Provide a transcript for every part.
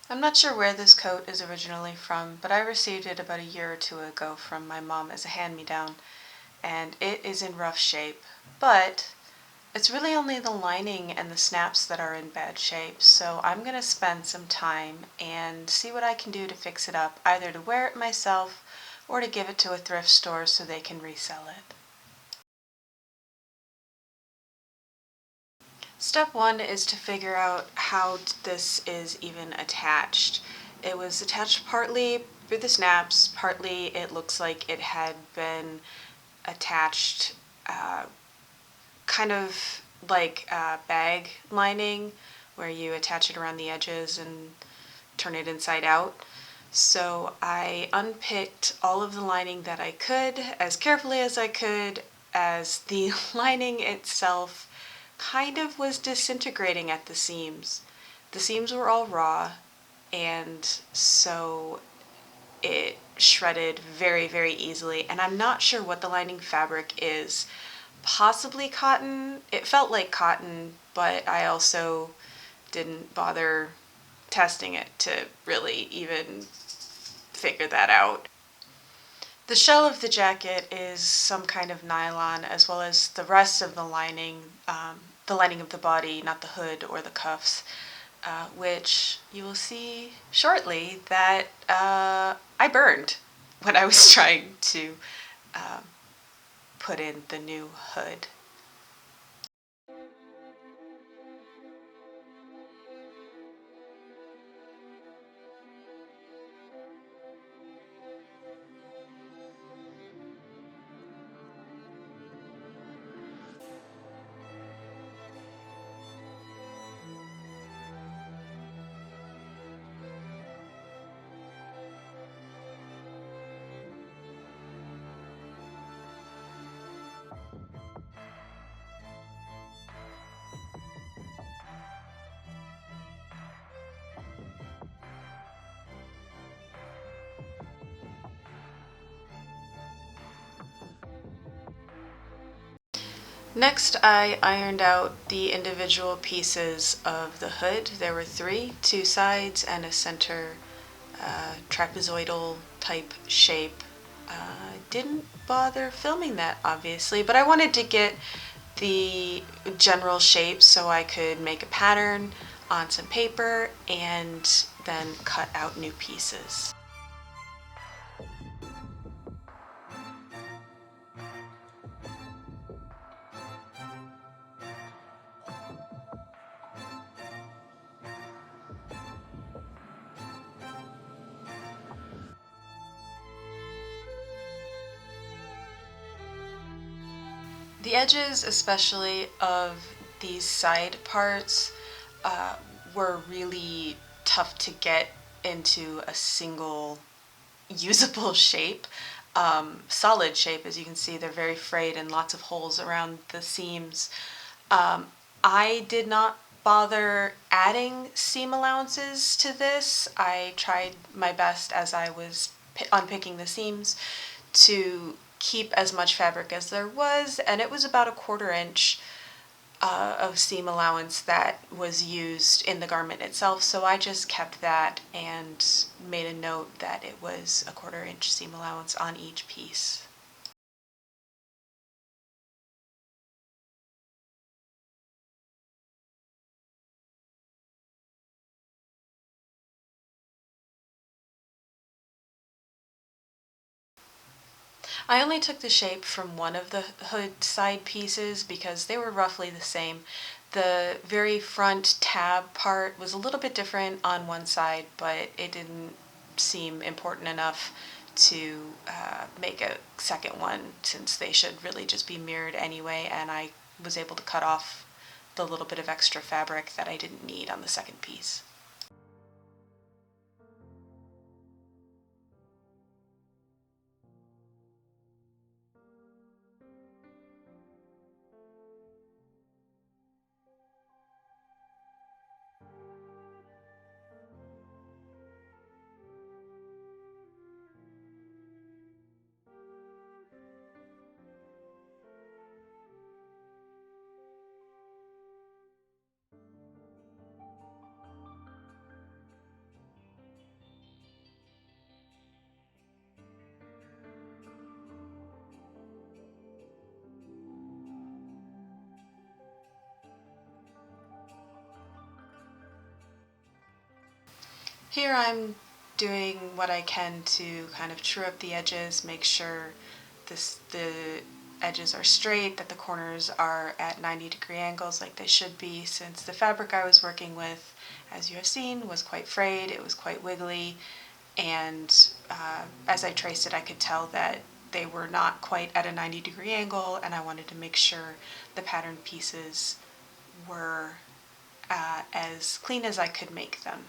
I'm not sure where this coat is originally from, but I received it about a year or two ago from my mom as a hand-me-down, and it is in rough shape. But it's really only the lining and the snaps that are in bad shape, so I'm going to spend some time and see what I can do to fix it up, either to wear it myself or to give it to a thrift store so they can resell it. Step one is to figure out how this is even attached. It was attached partly through the snaps, partly it looks like it had been attached uh, kind of like a bag lining where you attach it around the edges and turn it inside out. So I unpicked all of the lining that I could as carefully as I could, as the lining itself kind of was disintegrating at the seams. The seams were all raw, and so it shredded very, very easily. And I'm not sure what the lining fabric is. Possibly cotton. It felt like cotton, but I also didn't bother testing it to really even figure that out. The shell of the jacket is some kind of nylon, as well as the rest of the lining of the body, not the hood or the cuffs, which you will see shortly that I burned when I was trying to uh, put in the new hood. Next, I ironed out the individual pieces of the hood. There were three, two sides and a center trapezoidal type shape. Didn't bother filming that, obviously, but I wanted to get the general shape so I could make a pattern on some paper and then cut out new pieces. The edges, especially of these side parts, uh, were really tough to get into a single usable shape. Solid shape, as you can see, they're very frayed and lots of holes around the seams. Um, I did not bother adding seam allowances to this. I tried my best as I was unpicking the seams to keep as much fabric as there was, and it was about a 1/4 inch of seam allowance that was used in the garment itself, so I just kept that and made a note that it was a 1/4 inch seam allowance on each piece. I only took the shape from one of the hood side pieces because they were roughly the same. The very front tab part was a little bit different on one side, but it didn't seem important enough to make a second one, since they should really just be mirrored anyway, and I was able to cut off the little bit of extra fabric that I didn't need on the second piece. Here I'm doing what I can to kind of true up the edges, make sure the edges are straight, that the corners are at 90-degree angles like they should be, since the fabric I was working with, as you have seen, was quite frayed, it was quite wiggly, and as I traced it I could tell that they were not quite at a 90-degree angle, and I wanted to make sure the pattern pieces were as clean as I could make them.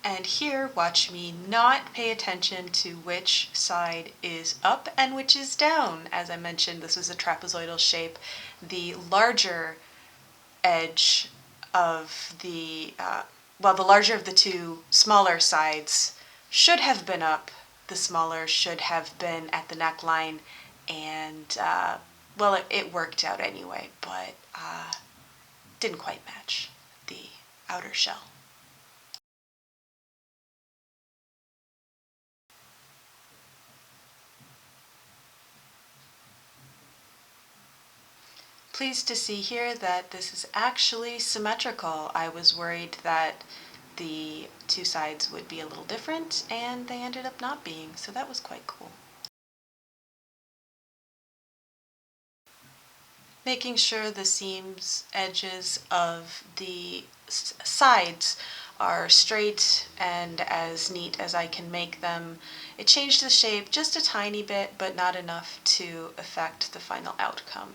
And here, watch me not pay attention to which side is up and which is down. As I mentioned, this was a trapezoidal shape. The larger edge of the larger of the two smaller sides should have been up. The smaller should have been at the neckline, and it worked out anyway, but didn't quite match the outer shell. Pleased to see here that this is actually symmetrical. I was worried that the two sides would be a little different, and they ended up not being, so that was quite cool. Making sure the seams edges of the sides are straight and as neat as I can make them. It changed the shape just a tiny bit, but not enough to affect the final outcome.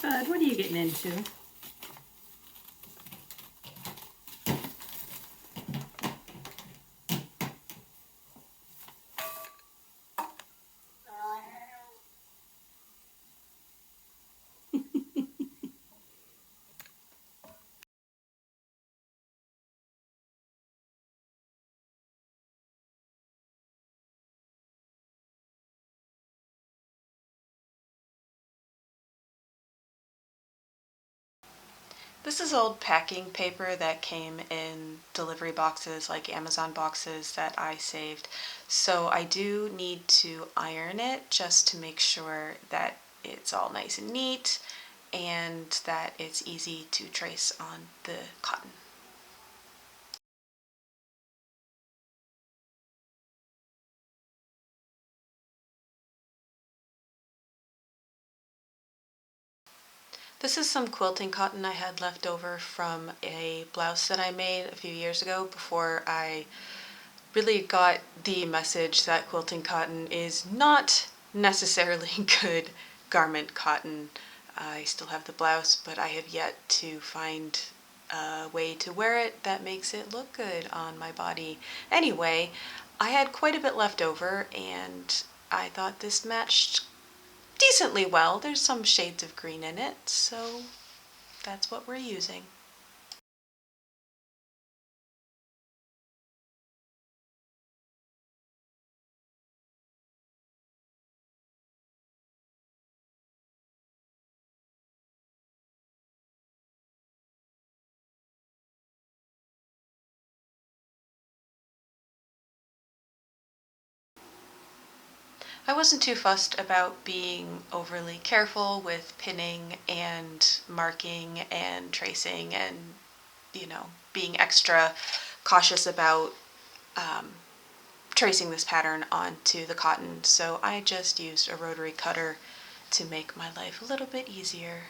Bud, what are you getting into? This is old packing paper that came in delivery boxes, like Amazon boxes that I saved. So I do need to iron it just to make sure that it's all nice and neat and that it's easy to trace on the cotton. This is some quilting cotton I had left over from a blouse that I made a few years ago before I really got the message that quilting cotton is not necessarily good garment cotton. I still have the blouse, but I have yet to find a way to wear it that makes it look good on my body. Anyway, I had quite a bit left over, and I thought this matched decently well. There's some shades of green in it, so that's what we're using. I wasn't too fussed about being overly careful with pinning and marking and tracing and, being extra cautious about tracing this pattern onto the cotton. So I just used a rotary cutter to make my life a little bit easier.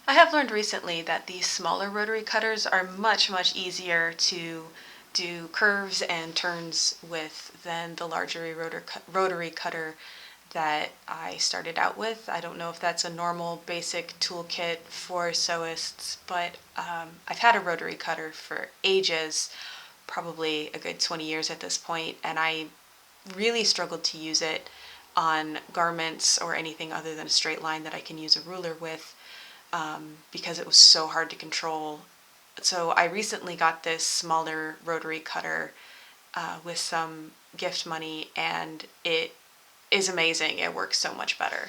I have learned recently that these smaller rotary cutters are much, much easier to do curves and turns with than the larger rotary cutter that I started out with. I don't know if that's a normal basic toolkit for sewists, but I've had a rotary cutter for ages, probably a good 20 years at this point, and I really struggled to use it on garments or anything other than a straight line that I can use a ruler with, because it was so hard to control. So I recently got this smaller rotary cutter with some gift money, and it is amazing. It works so much better.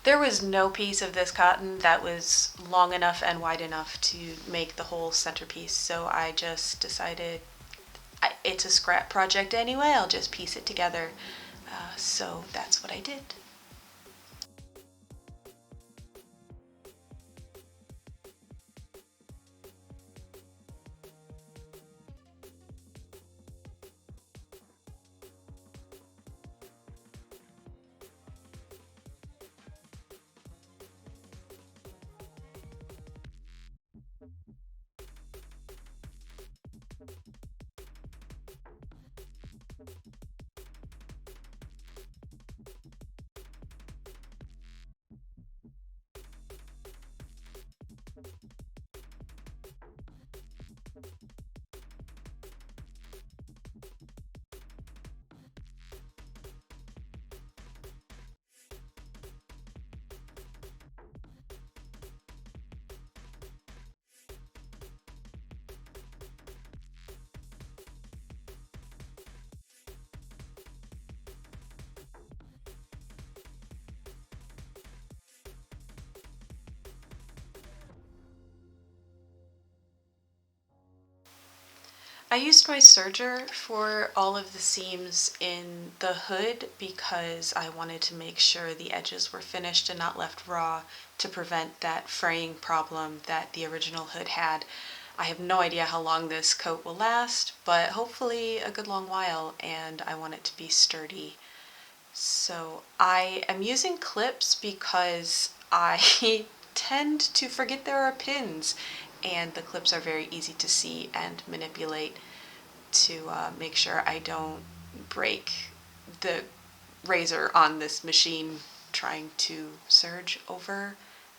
There was no piece of this cotton that was long enough and wide enough to make the whole centerpiece, so I just decided it's a scrap project anyway, I'll just piece it together. So that's what I did. I used my serger for all of the seams in the hood because I wanted to make sure the edges were finished and not left raw to prevent that fraying problem that the original hood had. I have no idea how long this coat will last, but hopefully a good long while, and I want it to be sturdy. So I am using clips because I tend to forget there are pins, and the clips are very easy to see and manipulate to make sure I don't break the razor on this machine trying to serge over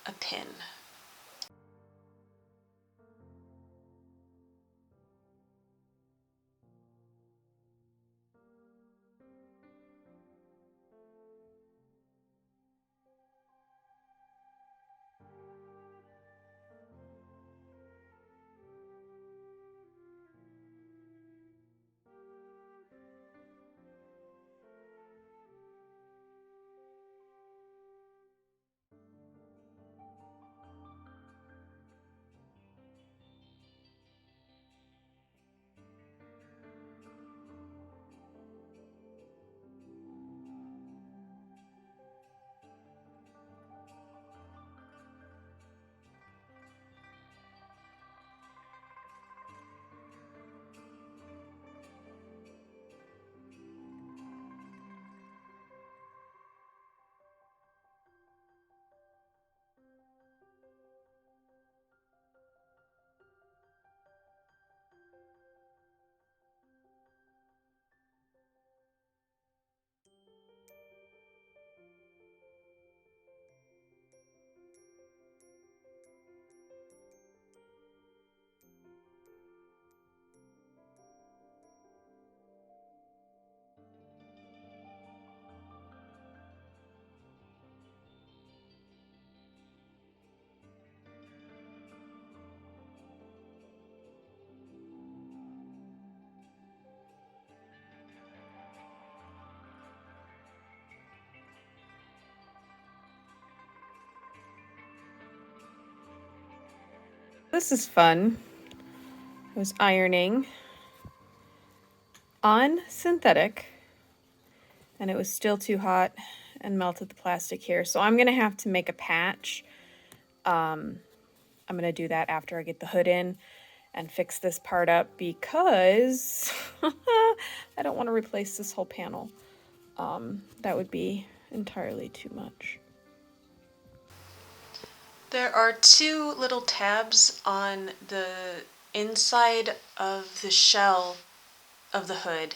a pin. This is fun. I was ironing on synthetic and it was still too hot and melted the plastic here. So I'm gonna have to make a patch. I'm gonna do that after I get the hood in. and fix this part up because I don't want to replace this whole panel. That would be entirely too much. There are two little tabs on the inside of the shell of the hood,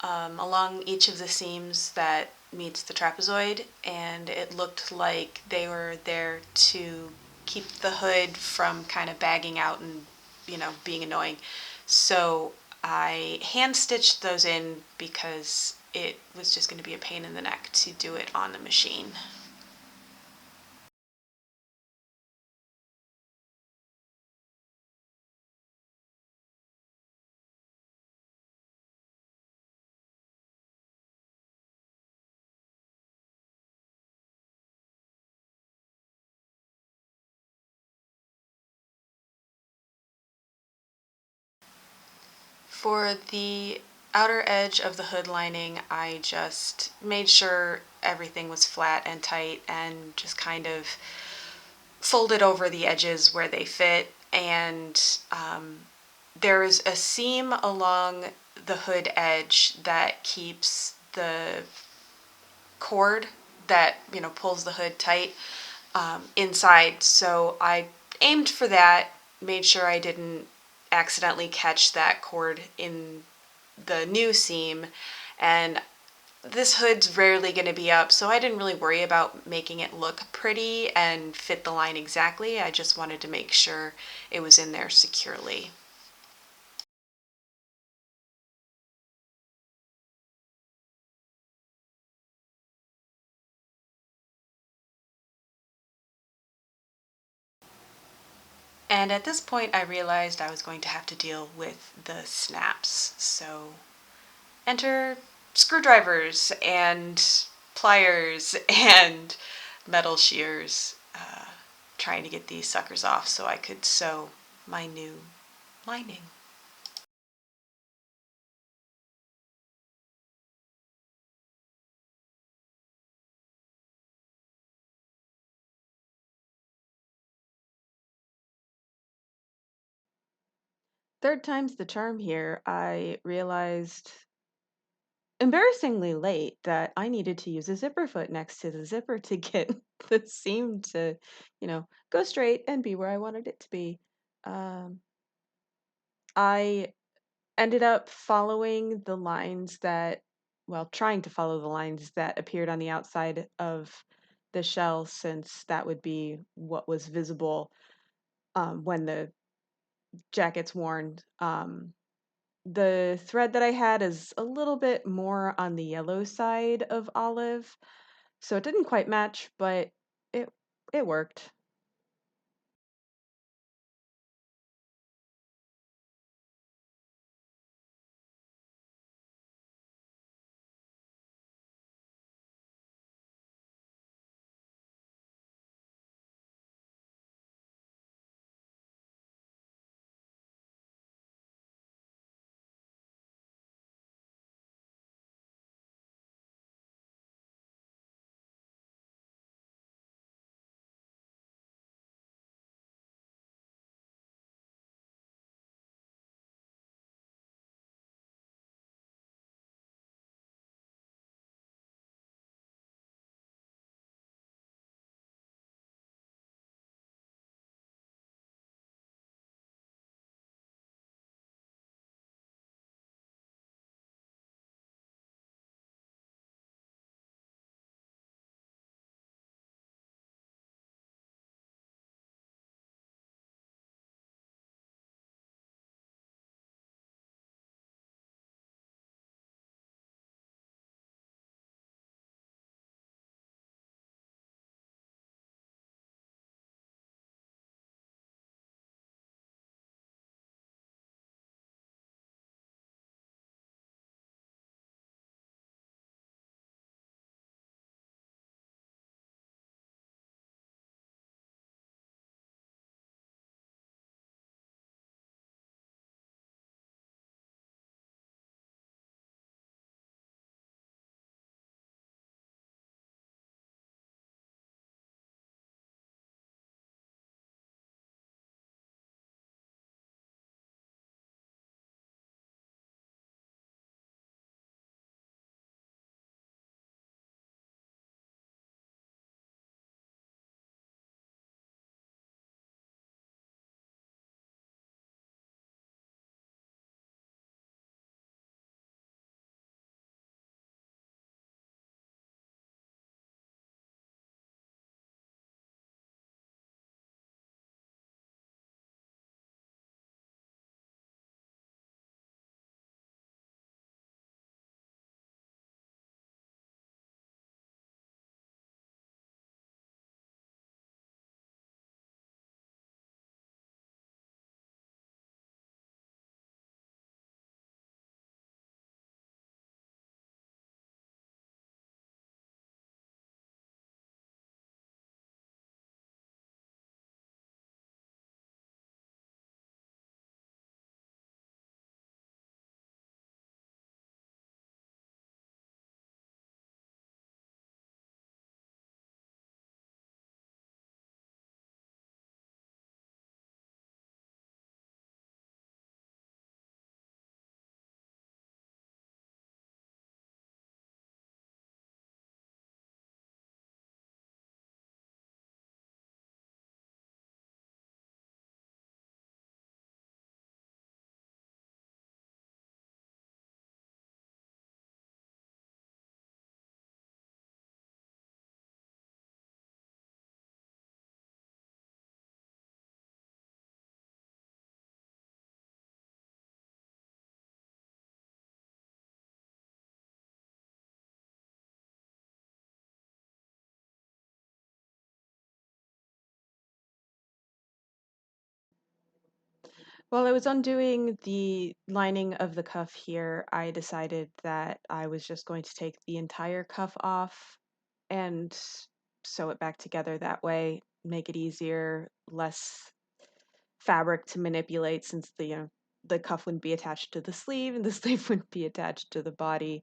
along each of the seams that meets the trapezoid, and it looked like they were there to keep the hood from kind of bagging out and, being annoying. So I hand stitched those in because it was just going to be a pain in the neck to do it on the machine. For the outer edge of the hood lining, I just made sure everything was flat and tight and just kind of folded over the edges where they fit. And there is a seam along the hood edge that keeps the cord that, pulls the hood tight inside. So I aimed for that, made sure I didn't accidentally catch that cord in the new seam, and this hood's rarely going to be up, so I didn't really worry about making it look pretty and fit the line exactly. I just wanted to make sure it was in there securely. And at this point I realized I was going to have to deal with the snaps. So enter screwdrivers and pliers and metal shears, trying to get these suckers off so I could sew my new lining. Third time's the charm here. I realized embarrassingly late that I needed to use a zipper foot next to the zipper to get the seam to, go straight and be where I wanted it to be. Um, I ended up following the lines that, well, trying to follow the lines that appeared on the outside of the shell, since that would be what was visible when the jacket's worn. The thread that I had is a little bit more on the yellow side of olive, so it didn't quite match, but it it worked. While I was undoing the lining of the cuff here, I decided that I was just going to take the entire cuff off and sew it back together that way, make it easier, less fabric to manipulate since the cuff wouldn't be attached to the sleeve and the sleeve wouldn't be attached to the body.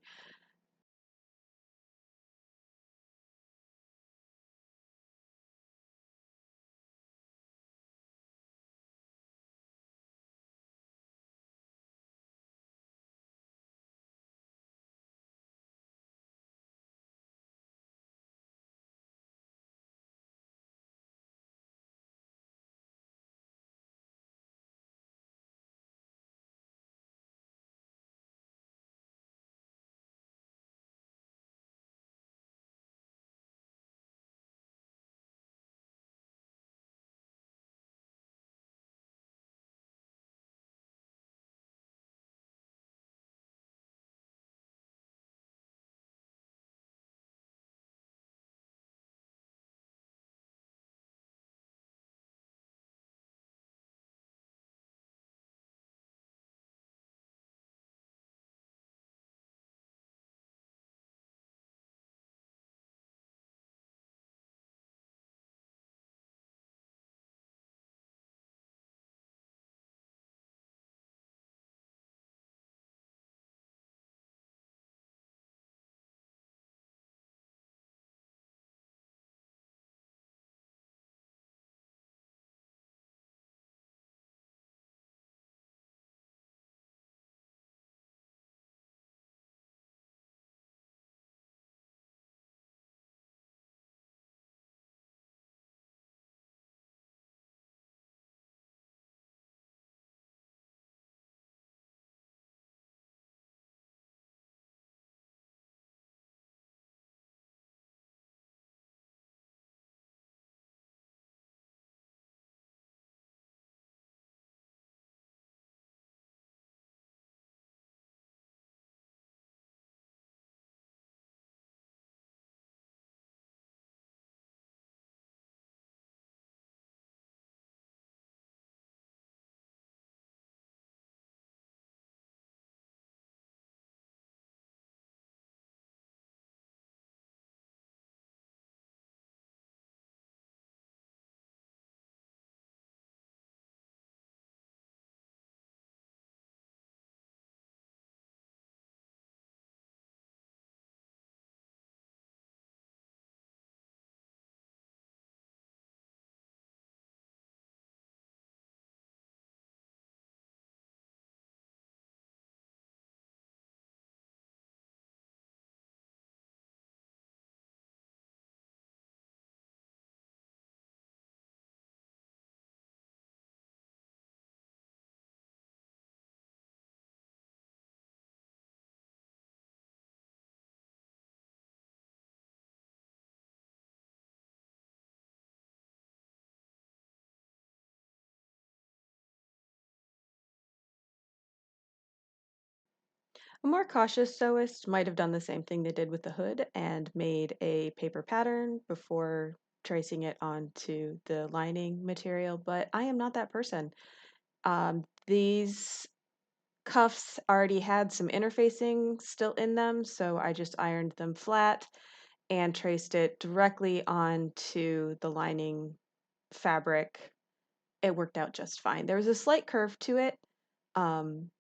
A more cautious sewist might have done the same thing they did with the hood and made a paper pattern before tracing it onto the lining material, but I am not that person. These cuffs already had some interfacing still in them, so I just ironed them flat and traced it directly onto the lining fabric. It worked out just fine. There was a slight curve to it, um,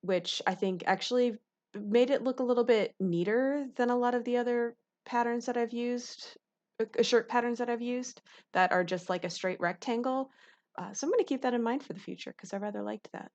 which I think actually made it look a little bit neater than a lot of the other patterns that I've used, shirt patterns that I've used that are just like a straight rectangle. So I'm going to keep that in mind for the future because I rather liked that.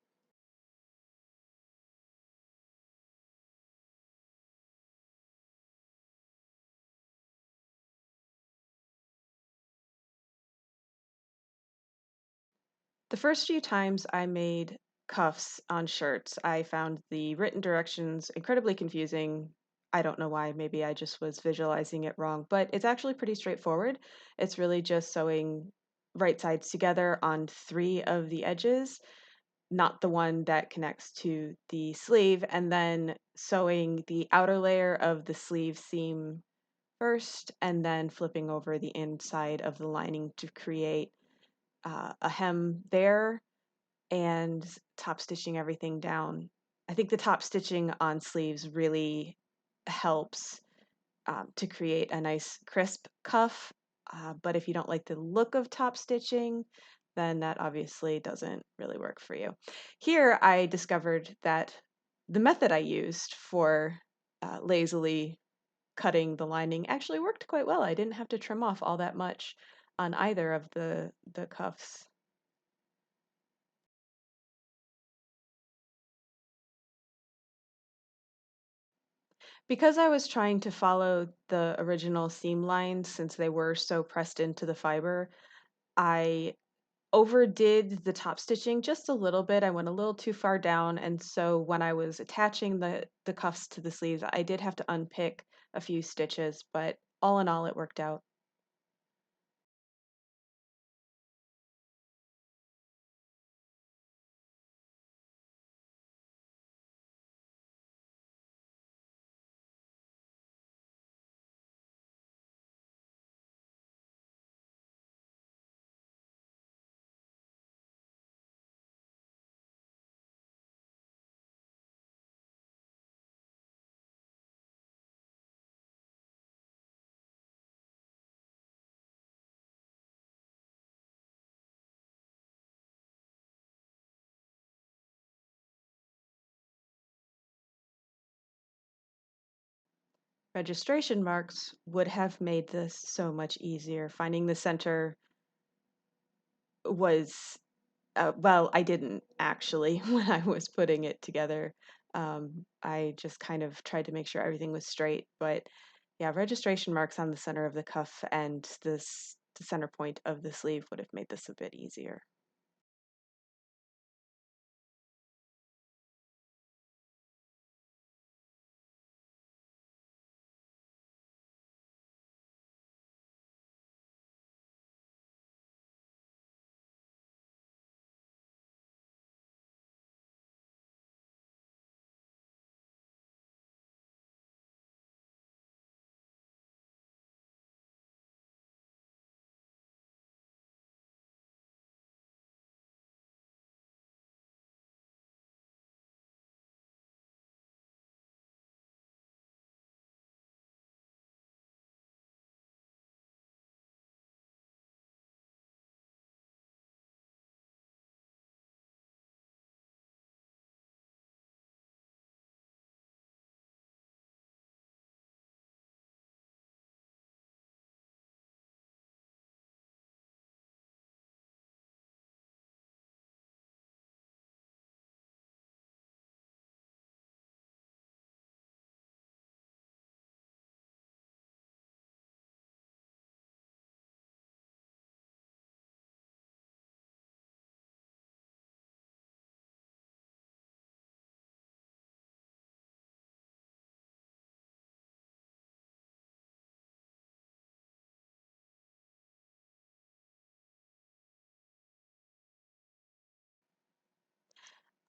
The first few times I made cuffs on shirts, I found the written directions incredibly confusing. I don't know why, maybe I just was visualizing it wrong, but it's actually pretty straightforward. It's really just sewing right sides together on three of the edges, not the one that connects to the sleeve, and then sewing the outer layer of the sleeve seam first, and then flipping over the inside of the lining to create a hem there and top stitching everything down. I think the top stitching on sleeves really helps to create a nice crisp cuff. But if you don't like the look of top stitching, then that obviously doesn't really work for you. Here, I discovered that the method I used for lazily cutting the lining actually worked quite well. I didn't have to trim off all that much on either of the cuffs. Because I was trying to follow the original seam lines since they were so pressed into the fiber, I overdid the top stitching just a little bit. I went a little too far down, and so when I was attaching the cuffs to the sleeves, I did have to unpick a few stitches, but all in all, it worked out. Registration marks would have made this so much easier. Finding the center was well, I didn't actually when I was putting it together. I just kind of tried to make sure everything was straight. But yeah, registration marks on the center of the cuff and the center point of the sleeve would have made this a bit easier.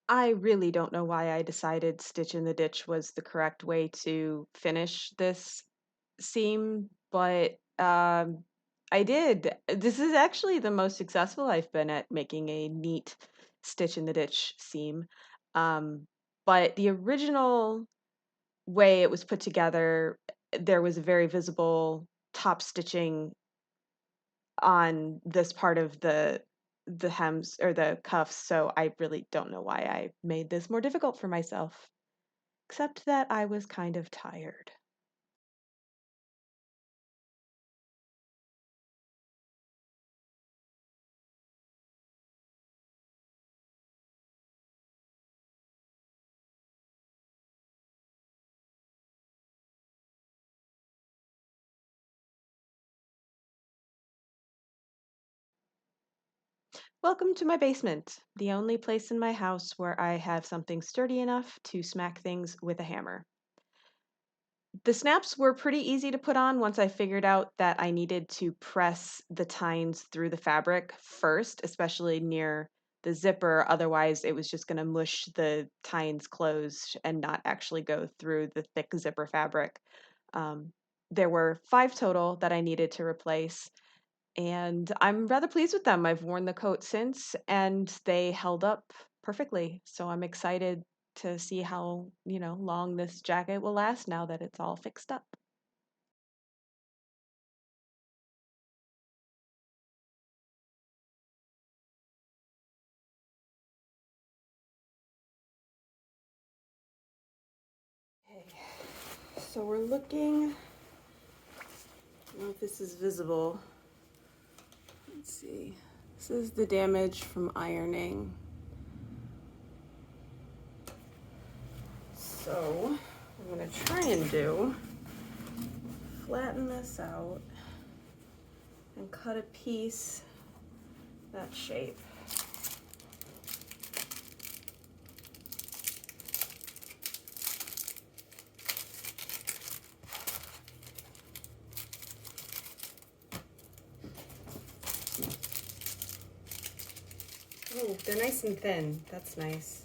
I really don't know why I decided stitch in the ditch was the correct way to finish this seam, but I did. This is actually the most successful I've been at making a neat stitch in the ditch seam. Um, but the original way it was put together, there was a very visible top stitching on this part of the hems or the cuffs, so I really don't know why I made this more difficult for myself, except that I was kind of tired. Welcome to my basement, the only place in my house where I have something sturdy enough to smack things with a hammer. The snaps were pretty easy to put on once I figured out that I needed to press the tines through the fabric first, especially near the zipper. Otherwise, it was just going to mush the tines closed and not actually go through the thick zipper fabric. Um, there were 5 total that I needed to replace. and I'm rather pleased with them. I've worn the coat since, and they held up perfectly. So I'm excited to see how, long this jacket will last now that it's all fixed up. Okay, so we're looking, I don't know if this is visible. Let's see. This is the damage from ironing. So I'm going to try and flatten this out and cut a piece that shape. Oh, they're nice and thin. That's nice.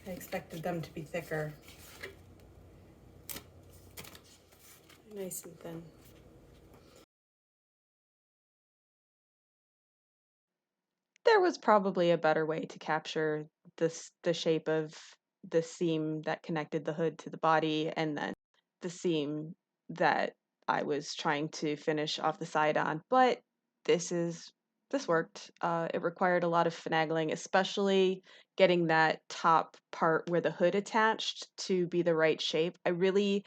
I expected them to be thicker. They're nice and thin. There was probably a better way to capture the shape of the seam that connected the hood to the body, and then the seam that I was trying to finish off the side on. But this worked. It required a lot of finagling, especially getting that top part where the hood attached to be the right shape. I really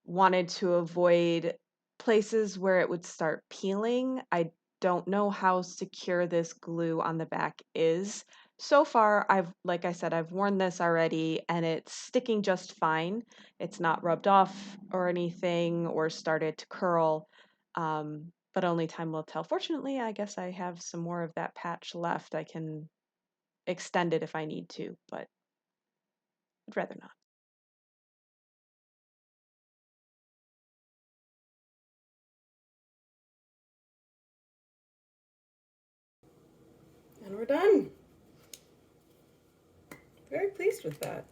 wanted to avoid places where it would start peeling. I don't know how secure this glue on the back is. So far, like I said, I've worn this already and it's sticking just fine. It's not rubbed off or anything or started to curl, but only time will tell. Fortunately, I guess I have some more of that patch left. I can extend it if I need to, but I'd rather not. And we're done. Very pleased with that.